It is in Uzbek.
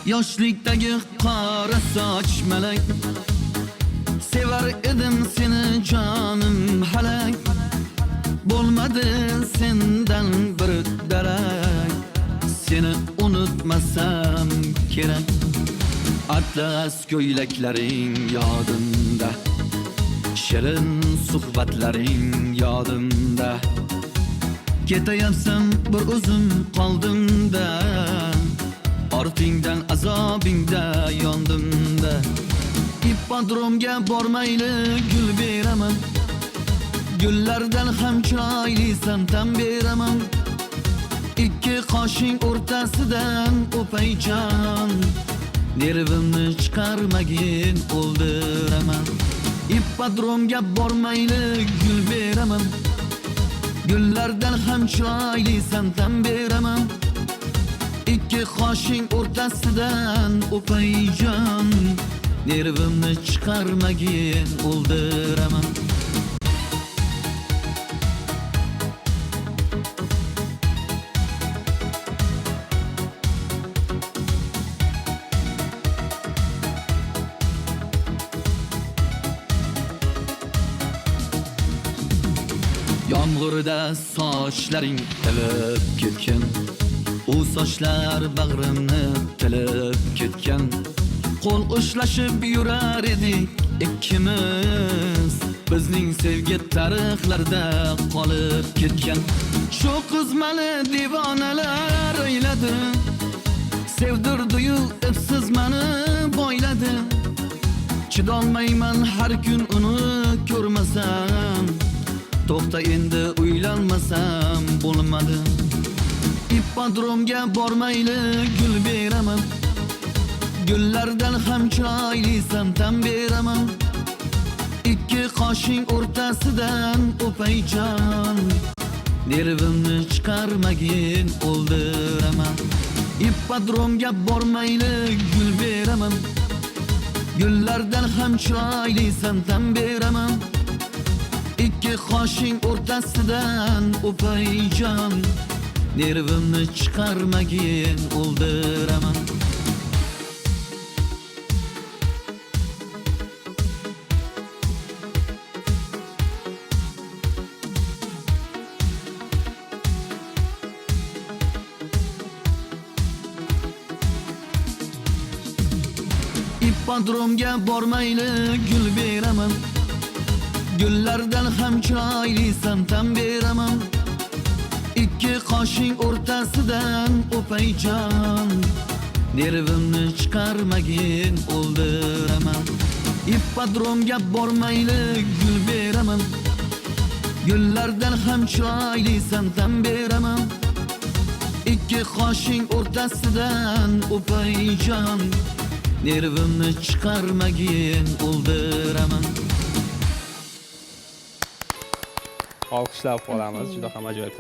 Yoshlikdagi qora soch malak, sevar edim seni jonim halak. Bo'lmadi sendan bir darak, seni unutmasam kerak. Atlas ko'ylaklaring yodimda, shirin suhbatlaring yodimda. Ketayapsam bir o'zim qoldimda, ortingdan azobingda yondimda. Ipodromga bormayli gul beraman, gullardan ham chiroylisan tan beraman. Ikki qoshing o'rtasidan o'payjon, nervimni chiqarmagin o'ldiraman. Ipodromga bormayli gul beraman, gullardan ham chiroylisan tan beraman. Ikki qoshing o'rtasidan o'payjon, nervimni chiqarmagin o'ldiraman. Yomg'irda sochlaring tilib ketgan, u sochlar bag'rimni tilib ketgan. Qo'l ushlashib yurar edik ikkimiz, bizning sevgi tarixlarda qolib ketgan. Shu qiz meni devonalar o'yladi, sevdirdi-yu epsiz meni boyladi. Chidolmayman har kun uni ko'rmasam, to'xta endi uylanmasam bo'lmadi. Ipodromga bormayli gul beraman, gullardan ham chiroylisan tan beraman. Ikki qoshing o'rtasidan o'payjon, nervimni chiqarmagin o'ldiraman. Ipodromga bormayli gul beraman, gullardan ham chiroylisan tan beraman. Ikki qoshing o'rtasidan o'payjon, nervimni chiqarmagin o'ldiraman. Ipodromga bormayli gul beraman, gullardan ham chiroylisan tan beraman. Ikki qoshing o'rtasidan o'payjon, nervimni chiqarmagin o'ldiraman. Ipodromga bormayli gul beraman, gullardan ham chiroylisan tan beraman. Ikki qoshing o'rtasidan o'payjon, nervimni chiqarmagin o'ldiraman. Olqishlab qolamiz, juda ham ajoyib.